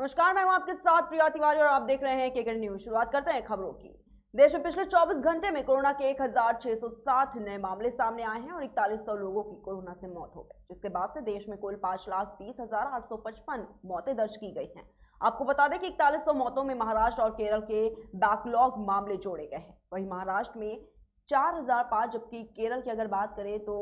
नमस्कार, मैं हूं आपके साथ प्रिया तिवारी और आप देख रहे हैं केकेएन न्यूज। शुरुआत करते हैं खबरों की। देश में पिछले 24 घंटे में कोरोना के 1660 नए मामले सामने आए हैं और 4100 लोगों की कोरोना से मौत हो गई, जिसके बाद से देश में कुल 5,20,855 मौतें दर्ज की गई हैं। आपको बता दें कि 4100 मौतों में महाराष्ट्र और केरल के बैकलॉग मामले जोड़े गए हैं। वहीं महाराष्ट्र में 4005 जबकि केरल की अगर बात करें तो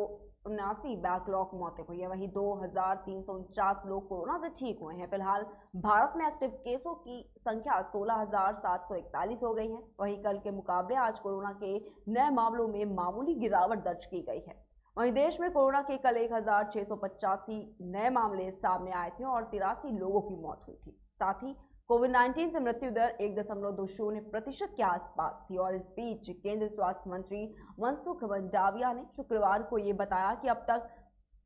79 बैकलॉग मौतें हुई है। वहीं 2349 लोग कोरोना से ठीक हुए हैं। फिलहाल भारत में एक्टिव केसों की संख्या 16,741 हो गई है। वहीं कल के मुकाबले आज कोरोना के नए मामलों में मामूली गिरावट दर्ज की गई है। वहीं देश में कोरोना के कल 1685 नए मामले सामने आए थे और 83 लोगों की मौत हुई थी। साथ ही कोविड-19 से मृत्यु दर 1.20% के आसपास थी। और इस बीच केंद्रीय स्वास्थ्य मंत्री मनसुख मंडाविया ने शुक्रवार को ये बताया कि अब तक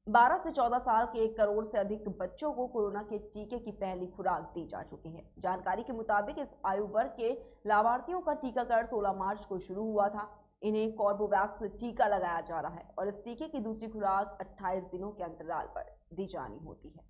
12 से 14 साल के 1 करोड़ से अधिक बच्चों को कोरोना के टीके की पहली खुराक दी जा चुकी है। जानकारी के मुताबिक इस आयु वर्ग के लाभार्थियों का टीकाकरण 16 मार्च को शुरू हुआ था। इन्हें कॉर्बोवैक्स टीका लगाया जा रहा है और इस टीके की दूसरी खुराक 28 दिनों के अंतराल पर दी जानी होती है।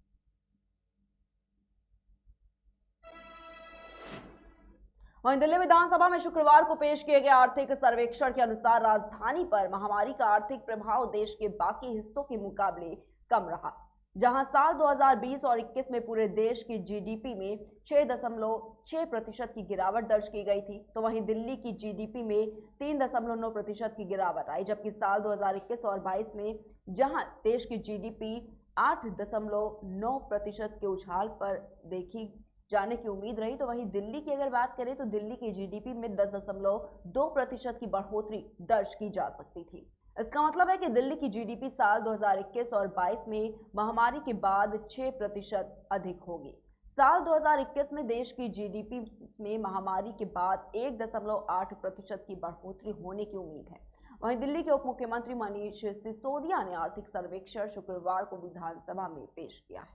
वहीं दिल्ली विधानसभा में शुक्रवार को पेश किए गए आर्थिक सर्वेक्षण के अनुसार राजधानी पर महामारी का आर्थिक प्रभाव देश के बाकी हिस्सों के मुकाबले कम रहा। जहां साल 2020 और 21 में पूरे देश की जीडीपी में 6.6% की गिरावट दर्ज की गई थी, तो वहीं दिल्ली की जीडीपी में 3.9% की गिरावट आई। जबकि साल 2021 और 22 में जहां देश की जीडीपी 8.9% के उछाल पर देखी जाने की उम्मीद रही, तो वहीं दिल्ली की अगर बात करें तो दिल्ली की जीडीपी में 10.2% की बढ़ोतरी दर्ज की जा सकती थी। इसका मतलब है कि दिल्ली की जीडीपी साल 2021 और 22 में महामारी के बाद 6% अधिक होगी। साल 2021 में देश की जीडीपी में महामारी के बाद 1.8% की बढ़ोतरी होने की उम्मीद है। वहीं दिल्ली के उप मुख्यमंत्री मनीष सिसोदिया ने आर्थिक सर्वेक्षण शुक्रवार को विधानसभा में पेश किया है।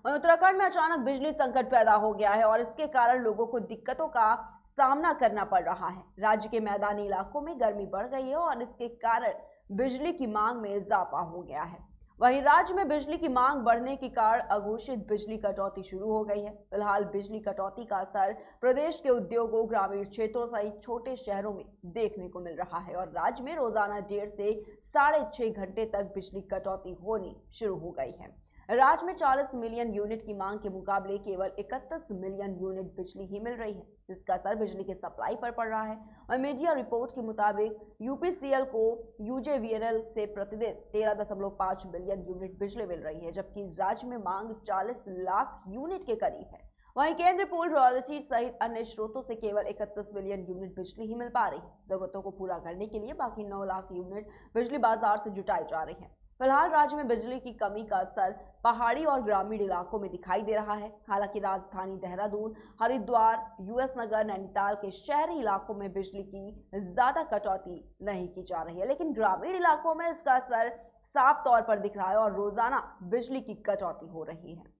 उत्तराखंड में अचानक बिजली संकट पैदा हो गया है और इसके कारण लोगों को दिक्कतों का सामना करना पड़ रहा है। राज्य के मैदानी इलाकों में गर्मी बढ़ गई है और इसके कारण बिजली की मांग में इजाफा हो गया है। वहीं राज्य में बिजली की मांग बढ़ने के कारण अघोषित बिजली कटौती शुरू हो गई है। फिलहाल बिजली कटौती का असर प्रदेश के उद्योगों, ग्रामीण क्षेत्रों सहित छोटे शहरों में देखने को मिल रहा है और राज्य में रोजाना 1.5 से 6.5 घंटे तक बिजली कटौती होनी शुरू हो गई है। राज्य में 40 मिलियन यूनिट की मांग के मुकाबले केवल 31 मिलियन यूनिट बिजली ही मिल रही है, जिसका असर बिजली के सप्लाई पर पड़ रहा है। और मीडिया रिपोर्ट के मुताबिक यूपीसीएल को यूजेवीएनएल से प्रतिदिन 13.5 मिलियन यूनिट बिजली मिल रही है, जबकि राज्य में मांग 40 लाख यूनिट के करीब है। वहीं केंद्र पूल रॉयल्टी सहित अन्य स्रोतों से केवल 31 मिलियन यूनिट बिजली ही मिल पा रही है। जरूरतों को पूरा करने के लिए बाकी 9 लाख यूनिट बिजली बाजार से जुटाई जा रही है। फिलहाल राज्य में बिजली की कमी का असर पहाड़ी और ग्रामीण इलाकों में दिखाई दे रहा है। हालांकि राजधानी देहरादून, हरिद्वार, यूएस नगर, नैनीताल के शहरी इलाकों में बिजली की ज्यादा कटौती नहीं की जा रही है, लेकिन ग्रामीण इलाकों में इसका असर साफ तौर पर दिख रहा है और रोजाना बिजली की कटौती हो रही है।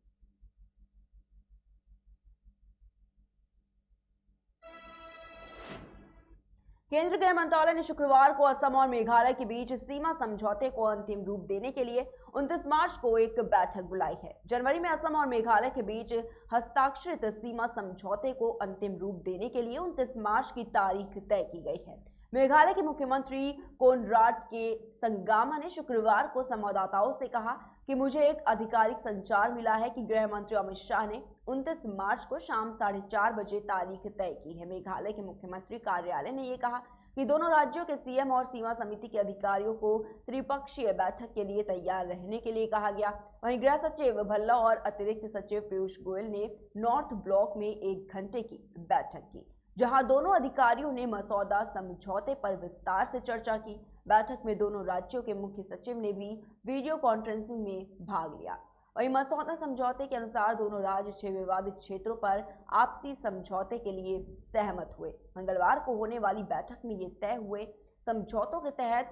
केंद्रीय गृह मंत्रालय ने शुक्रवार को असम और मेघालय के बीच सीमा समझौते को अंतिम रूप देने के लिए 29 मार्च को एक बैठक बुलाई है। जनवरी में असम और मेघालय के बीच हस्ताक्षरित सीमा समझौते को अंतिम रूप देने के लिए 29 मार्च की तारीख तय की गई है। मेघालय के मुख्यमंत्री कोनराड के संगमा ने शुक्रवार को संवाददाताओं से कहा कि मुझे एक आधिकारिक संचार मिला है कि गृह मंत्री अमित शाह ने 29 मार्च को शाम 4:30 बजे तारीख तय की है। मेघालय के मुख्यमंत्री कार्यालय ने यह कहा कि दोनों राज्यों के सीएम और सीमा समिति के अधिकारियों को त्रिपक्षीय बैठक के लिए तैयार रहने के लिए कहा गया। वहीं गृह सचिव भल्ला और अतिरिक्त सचिव पीयूष गोयल ने नॉर्थ ब्लॉक में 1 घंटे की बैठक की, जहां दोनों अधिकारियों ने मसौदा समझौते पर विस्तार से चर्चा की। बैठक में दोनों राज्यों के मुख्य सचिव ने भी वीडियो कॉन्फ्रेंसिंग में भाग लिया। वहीं मसौदा समझौते के अनुसार दोनों राज्य 6 विवादित क्षेत्रों पर आपसी समझौते के लिए सहमत हुए। मंगलवार को होने वाली बैठक में ये तय हुए समझौतों के तहत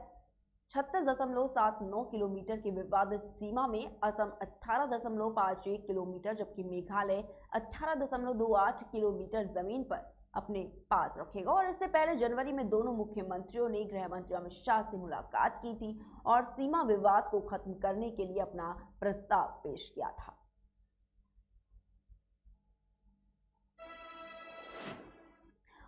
36.79 किलोमीटर की विवादित सीमा में असम 18.51 किलोमीटर जबकि मेघालय 18.28 किलोमीटर जमीन पर अपने पास रखेगा। और इससे पहले जनवरी में दोनों मुख्यमंत्रियों ने गृह मंत्री अमित शाह से मुलाकात की थी और सीमा विवाद को खत्म करने के लिए अपना प्रस्ताव पेश किया था।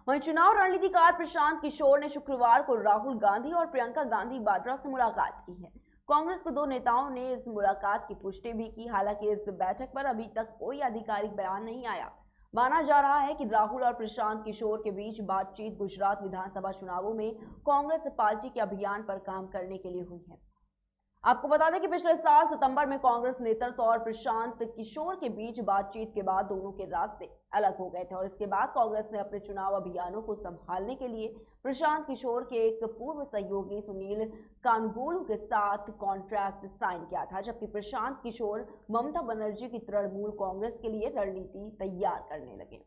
वहीं चुनाव रणनीतिकार प्रशांत किशोर ने शुक्रवार को राहुल गांधी और प्रियंका गांधी वाड्रा से मुलाकात की है। कांग्रेस के दो नेताओं ने इस मुलाकात की पुष्टि भी की। हालांकि इस बैठक पर अभी तक कोई आधिकारिक बयान नहीं आया। माना जा रहा है कि राहुल और प्रशांत किशोर के बीच बातचीत गुजरात विधानसभा चुनावों में कांग्रेस पार्टी के अभियान पर काम करने के लिए हुई है। आपको बता दें कि पिछले साल सितंबर में कांग्रेस नेतृत्व और प्रशांत किशोर के बीच बातचीत के बाद दोनों के रास्ते अलग हो गए थे और इसके बाद कांग्रेस ने अपने चुनाव अभियानों को संभालने के लिए प्रशांत किशोर के एक पूर्व सहयोगी सुनील कानगोलू के साथ कॉन्ट्रैक्ट साइन किया था, जबकि प्रशांत किशोर ममता बनर्जी की तृणमूल कांग्रेस के लिए रणनीति तैयार करने लगे।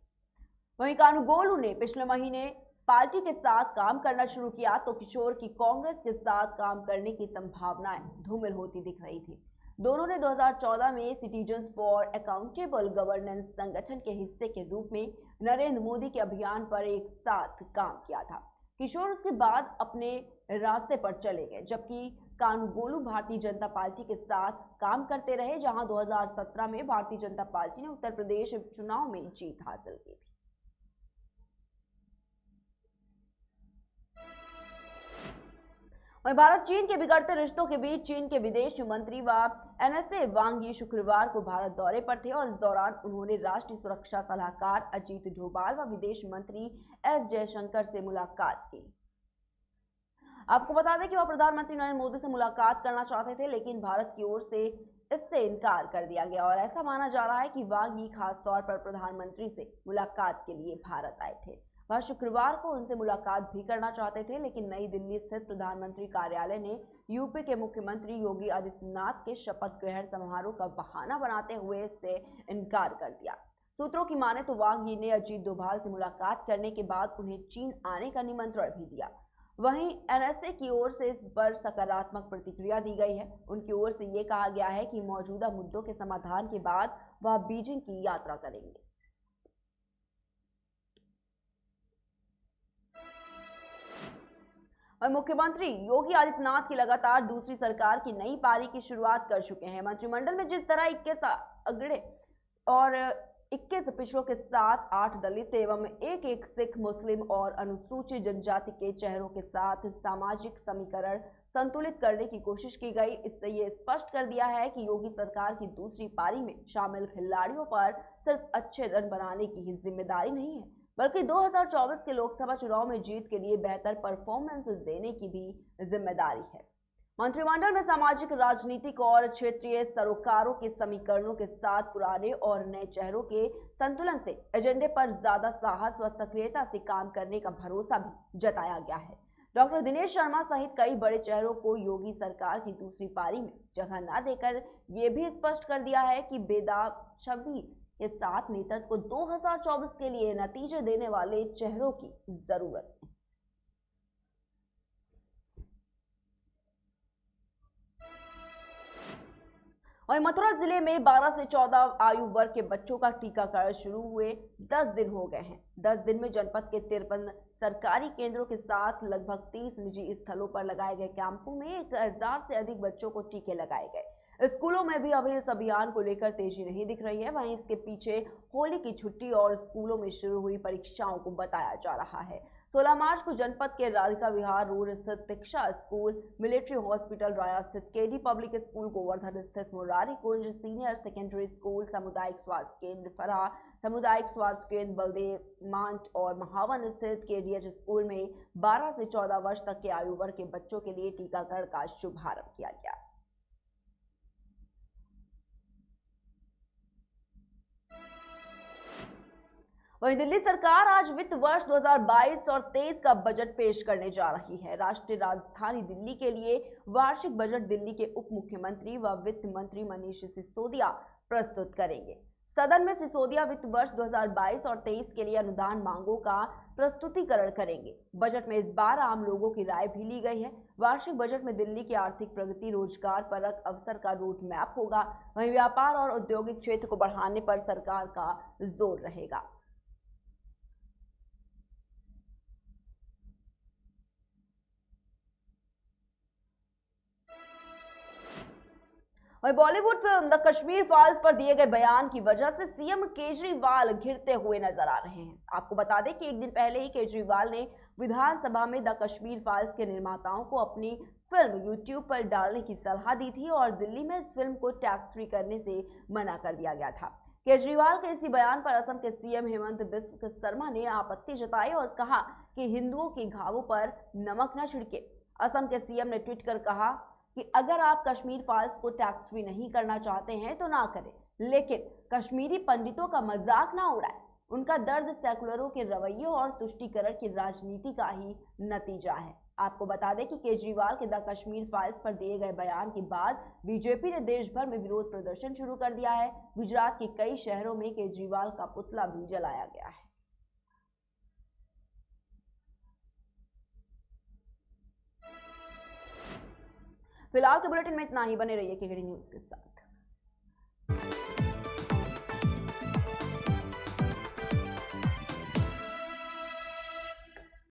वहीं कानगोलू ने पिछले महीने पार्टी के साथ काम करना शुरू किया तो किशोर की कांग्रेस के साथ काम करने की संभावनाएं धूमिल होती दिख रही थी। दोनों ने 2014 में सिटीजन्स फॉर अकाउंटेबल गवर्नेंस संगठन के हिस्से के रूप में नरेंद्र मोदी के अभियान पर एक साथ काम किया था। किशोर उसके बाद अपने रास्ते पर चले गए, जबकि कानगोलू भारतीय जनता पार्टी के साथ काम करते रहे, जहां 2017 में भारतीय जनता पार्टी ने उत्तर प्रदेश चुनाव में जीत हासिल की थी। वहीं भारत चीन के बिगड़ते रिश्तों के बीच चीन के विदेश मंत्री व एनएसए वांग यी शुक्रवार को भारत दौरे पर थे और इस दौरान उन्होंने राष्ट्रीय सुरक्षा सलाहकार अजीत डोभाल व विदेश मंत्री एस जयशंकर से मुलाकात की। आपको बता दें कि वह प्रधानमंत्री नरेंद्र मोदी से मुलाकात करना चाहते थे, लेकिन भारत की ओर से इससे इनकार कर दिया गया और ऐसा माना जा रहा है कि वांग यी खास तौर पर प्रधानमंत्री से मुलाकात के लिए भारत आए थे। वह शुक्रवार को उनसे मुलाकात भी करना चाहते थे, लेकिन नई दिल्ली स्थित प्रधानमंत्री कार्यालय ने यूपी के मुख्यमंत्री योगी आदित्यनाथ के शपथ ग्रहण समारोह का बहाना बनाते हुए इससे इनकार कर दिया। सूत्रों की माने तो वांग यी ने अजीत डोभाल से मुलाकात करने के बाद उन्हें चीन आने का निमंत्रण भी दिया। वहीं एनएसए की ओर से इस पर सकारात्मक प्रतिक्रिया दी गई है। उनकी ओर से ये कहा गया है कि मौजूदा मुद्दों के समाधान के बाद वह बीजिंग की यात्रा करेंगे। और मुख्यमंत्री योगी आदित्यनाथ की लगातार दूसरी सरकार की नई पारी की शुरुआत कर चुके हैं। मंत्रिमंडल में जिस तरह 21 अगड़े और 21 पिछड़ों के साथ 8 दलित एवं एक सिख, मुस्लिम और अनुसूचित जनजाति के चेहरों के साथ सामाजिक समीकरण संतुलित करने की कोशिश की गई, इससे ये स्पष्ट कर दिया है कि योगी सरकार की दूसरी पारी में शामिल खिलाड़ियों पर सिर्फ अच्छे रन बनाने की ही जिम्मेदारी नहीं है, बल्कि 2024 के लोकसभा चुनाव में जीत के लिए बेहतर परफॉर्मेंस देने की भी जिम्मेदारी है। मंत्रिमंडल में सामाजिक, राजनीतिक और क्षेत्रीय सरोकारों के समीकरणों के साथ पुराने और नए चेहरों के संतुलन से एजेंडे पर ज्यादा साहस व सक्रियता से काम करने का भरोसा भी जताया गया है। डॉक्टर दिनेश शर्मा सहित कई बड़े चेहरों को योगी सरकार की दूसरी पारी में जगह न देकर ये भी स्पष्ट कर दिया है कि बेदाग छवि के साथ नेतृत्व को 2024 के लिए नतीजे देने वाले चेहरों की जरूरत है। वहीं मथुरा जिले में 12 से 14 आयु वर्ग के बच्चों का टीकाकरण शुरू हुए 10 दिन हो गए हैं। 10 दिन में जनपद के 53 सरकारी केंद्रों के साथ लगभग 30 निजी स्थलों पर लगाए गए कैंपों में 1000 से अधिक बच्चों को टीके लगाए गए। स्कूलों में भी अभी इस अभियान को लेकर तेजी नहीं दिख रही है। वहीं इसके पीछे होली की छुट्टी और स्कूलों में शुरू हुई परीक्षाओं को बताया जा रहा है। 16 मार्च को जनपद के राधिका विहार रोड स्थित दीक्षा स्कूल, मिलिट्री हॉस्पिटल राया स्थित केडी पब्लिक स्कूल, गोवर्धन स्थित मुरारी कुंज सीनियर सेकेंडरी स्कूल, सामुदायिक स्वास्थ्य केंद्र फरहा, सामुदायिक स्वास्थ्य केंद्र बलदेव मांट और महावन स्थित केडीएच स्कूल में 12 से 14 वर्ष तक के आयु वर्ग के बच्चों के लिए टीकाकरण का शुभारंभ किया गया। वहीं दिल्ली सरकार आज वित्त वर्ष 2022 और 23 का बजट पेश करने जा रही है। राष्ट्रीय राजधानी दिल्ली के लिए वार्षिक बजट दिल्ली के उप मुख्यमंत्री व वित्त मंत्री मनीष सिसोदिया प्रस्तुत करेंगे। सदन में सिसोदिया वित्त वर्ष 2022 और 23 के लिए अनुदान मांगों का प्रस्तुतिकरण करेंगे। बजट में इस बार आम लोगों की राय भी ली गई है। वार्षिक बजट में दिल्ली की आर्थिक प्रगति, रोजगार परक अवसर का रोड मैप होगा। वहीं व्यापार और औद्योगिक क्षेत्र को बढ़ाने पर सरकार का जोर रहेगा। वहीं Bollywood film the Kashmir files पर दिए गए बयान की वजह से सीएम केजरीवाल घिरते हुए नजर आ रहे हैं। आपको बता दें कि एक दिन पहले ही केजरीवाल ने विधानसभा में द कश्मीर फाइल्स के निर्माताओं को अपनी फिल्म यूट्यूब पर डालने की सलाह दी थी और दिल्ली में इस फिल्म को टैक्स फ्री करने से मना कर दिया गया था। केजरीवाल के इसी बयान पर असम के सीएम हेमंत बिस्व शर्मा ने आपत्ति जताई और कहा कि हिंदुओं के घावों पर नमक न छिड़के। असम के सीएम ने ट्वीट कर कहा कि अगर आप कश्मीर फाइल्स को टैक्स फ्री नहीं करना चाहते हैं तो ना करें, लेकिन कश्मीरी पंडितों का मजाक ना उड़ाएं। उनका दर्द सेकुलरों के रवैये और तुष्टीकरण की राजनीति का ही नतीजा है। आपको बता दें कि केजरीवाल के द कश्मीर फाइल्स पर दिए गए बयान के बाद बीजेपी ने देश भर में विरोध प्रदर्शन शुरू कर दिया है। गुजरात के कई शहरों में केजरीवाल का पुतला भी जलाया गया है। फिलहाल के बुलेटिन में इतना ही। बने रहिए केकेडी न्यूज के साथ।